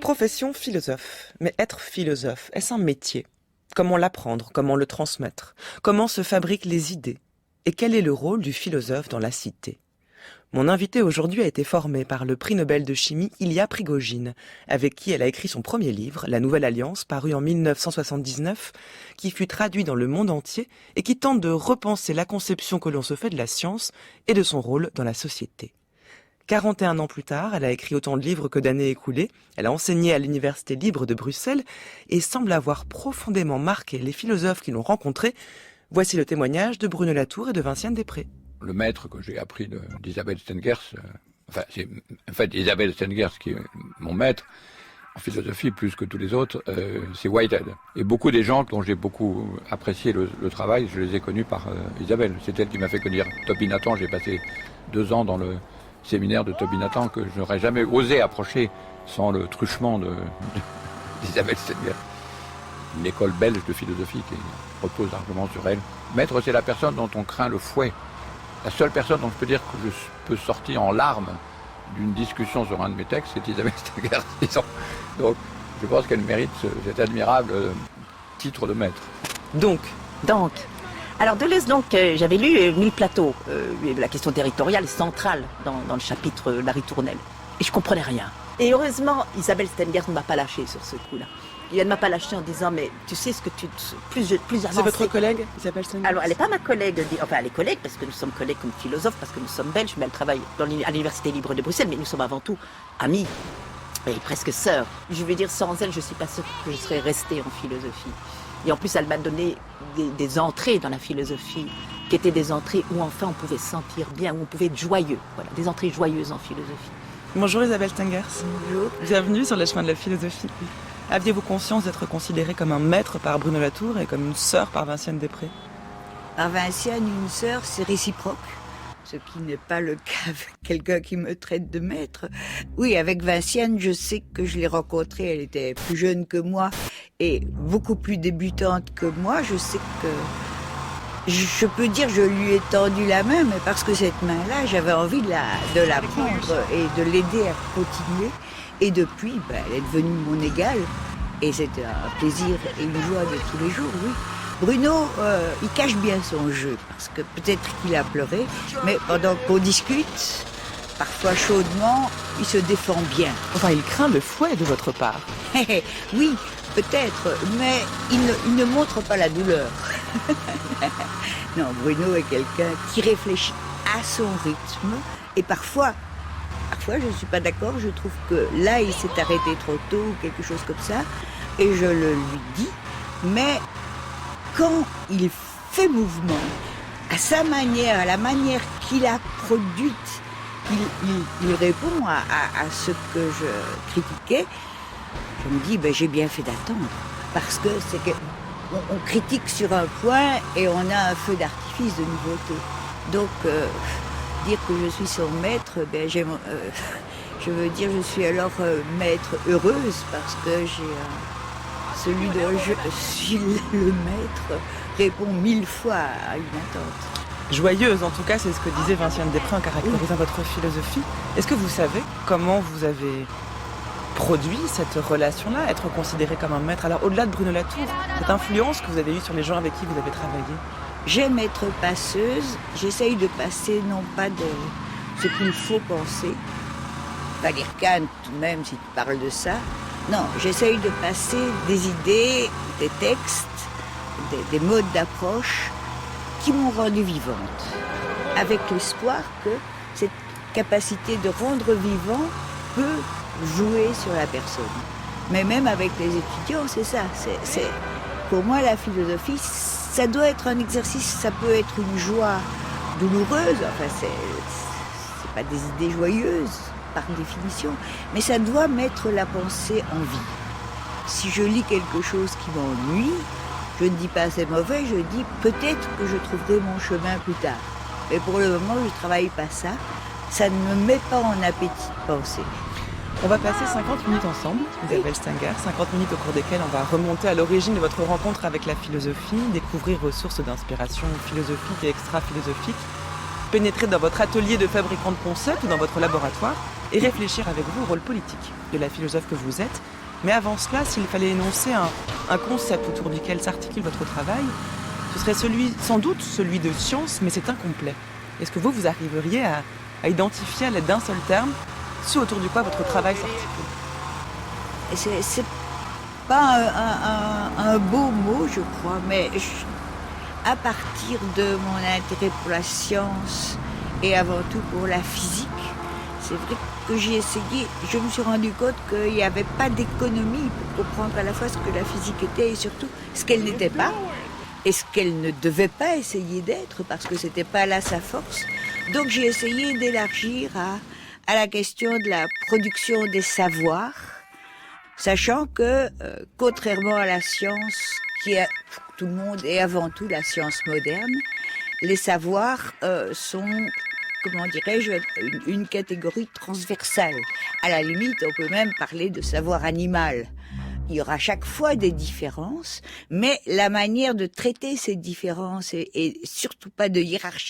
Profession philosophe. Mais être philosophe, est-ce un métier? Comment l'apprendre? Comment le transmettre? Comment se fabriquent les idées? Et quel est le rôle du philosophe dans la cité? Mon invité aujourd'hui a été formé par le prix Nobel de chimie Ilya Prigogine, avec qui elle a écrit son premier livre, La Nouvelle Alliance, paru en 1979, qui fut traduit dans le monde entier et qui tente de repenser la conception que l'on se fait de la science et de son rôle dans la société. 41 ans plus tard, elle a écrit autant de livres que d'années écoulées, elle a enseigné à l'Université libre de Bruxelles et semble avoir profondément marqué les philosophes qui l'ont rencontrée. Voici le témoignage de Bruno Latour et de Vinciane Després. Le maître que j'ai appris d'Isabelle Stengers, c'est en fait Isabelle Stengers qui est mon maître en philosophie plus que tous les autres, c'est Whitehead. Et beaucoup des gens dont j'ai beaucoup apprécié le travail, je les ai connus par Isabelle. C'est elle qui m'a fait connaître Toby Nathan. J'ai passé 2 ans dans le séminaire de Toby Nathan que je n'aurais jamais osé approcher sans le truchement d'Isabelle Stengers. Une école belge de philosophie qui repose largement sur elle. Maître, c'est la personne dont on craint le fouet. La seule personne dont je peux dire que je peux sortir en larmes d'une discussion sur un de mes textes, c'est Isabelle Stengers. Donc, je pense qu'elle mérite cet admirable titre de maître. Donc, alors Deleuze, j'avais lu Mille plateaux. La question territoriale est centrale dans le chapitre La Ritournelle. Et je comprenais rien. Et heureusement, Isabelle Stengers ne m'a pas lâché sur ce coup-là. Elle ne m'a pas lâché en disant, mais tu sais ce que tu... Plus avancé... C'est votre collègue, Isabelle Stengers? Alors, elle n'est pas ma collègue, enfin elle est collègue, parce que nous sommes collègues comme philosophes, parce que nous sommes belges, mais elle travaille à l'Université libre de Bruxelles, mais nous sommes avant tout amis, et presque sœurs. Je veux dire, sans elle, je ne suis pas sûre que je serais restée en philosophie. Et en plus, elle m'a donné des entrées dans la philosophie, qui étaient des entrées où enfin on pouvait se sentir bien, où on pouvait être joyeux. Voilà, des entrées joyeuses en philosophie. Bonjour Isabelle Stengers. Bonjour. Bienvenue sur les chemins de la philosophie. Aviez-vous conscience d'être considérée comme un maître par Bruno Latour et comme une sœur par Vinciane Després? Par Vinciane, une sœur, c'est réciproque. Ce qui n'est pas le cas avec quelqu'un qui me traite de maître. Oui, avec Vinciane, je sais que je l'ai rencontrée, elle était plus jeune que moi et beaucoup plus débutante que moi. Je sais que je peux dire je lui ai tendu la main, mais parce que cette main-là, j'avais envie de la prendre et de l'aider à continuer. Et depuis, elle est devenue mon égale. Et c'est un plaisir et une joie de tous les jours, oui. Bruno, il cache bien son jeu, parce que peut-être qu'il a pleuré, mais pendant qu'on discute, parfois chaudement, il se défend bien. Enfin, il craint le fouet de votre part. Oui, peut-être, mais il ne montre pas la douleur. Non, Bruno est quelqu'un qui réfléchit à son rythme, et parfois je ne suis pas d'accord, je trouve que là, il s'est arrêté trop tôt ou quelque chose comme ça, et je le lui dis, mais quand il fait mouvement, à sa manière, à la manière qu'il a produite, il répond à ce que je critiquais, je me dis, j'ai bien fait d'attendre, parce que c'est que on critique sur un point et on a un feu d'artifice de nouveauté. Donc, dire que je suis son maître, je veux dire je suis alors maître heureuse parce que celui dont je suis le maître répond 1000 fois à une attente. Joyeuse, en tout cas, c'est ce que disait Vinciane Després en caractérisant votre philosophie. Est-ce que vous savez comment vous avez produit cette relation-là, être considéré comme un maître? Alors, au-delà de Bruno Latour, cette influence que vous avez eue sur les gens avec qui vous avez travaillé? J'aime être passeuse, j'essaye de passer non pas de ce qu'il faut penser, pas dire Kant tout de même si tu parles de ça, non, j'essaye de passer des idées, des textes, des modes d'approche qui m'ont rendue vivante, avec l'espoir que cette capacité de rendre vivant peut jouer sur la personne. Mais même avec les étudiants, c'est ça, c'est pour moi la philosophie, ça doit être un exercice, ça peut être une joie douloureuse, enfin c'est pas des idées joyeuses par définition, mais ça doit mettre la pensée en vie. Si je lis quelque chose qui m'ennuie, je ne dis pas c'est mauvais, je dis peut-être que je trouverai mon chemin plus tard. Mais pour le moment, je ne travaille pas ça, ça ne me met pas en appétit de penser. On va passer 50 minutes ensemble, Isabelle Stengers, 50 minutes au cours desquelles on va remonter à l'origine de votre rencontre avec la philosophie, découvrir vos sources d'inspiration philosophique et extra-philosophique. pénétrer dans votre atelier de fabricant de concepts ou dans votre laboratoire et réfléchir avec vous au rôle politique de la philosophe que vous êtes. Mais avant cela, s'il fallait énoncer un concept autour duquel s'articule votre travail, ce serait sans doute celui de science, mais c'est incomplet. Est-ce que vous arriveriez à identifier à l'aide d'un seul terme ce autour du quoi votre travail s'articule? C'est pas un beau mot, je crois, mais à partir de mon intérêt pour la science et avant tout pour la physique, c'est vrai que j'ai essayé, je me suis rendu compte qu'il n'y avait pas d'économie pour comprendre à la fois ce que la physique était et surtout ce qu'elle n'était pas et ce qu'elle ne devait pas essayer d'être parce que c'était pas là sa force. Donc j'ai essayé d'élargir à la question de la production des savoirs, sachant que, contrairement à la science, qui est pour tout le monde et avant tout la science moderne, les savoirs sont, comment dirais-je, une catégorie transversale. À la limite, on peut même parler de savoir animal. Il y aura chaque fois des différences, mais la manière de traiter ces différences et surtout pas de hiérarchiser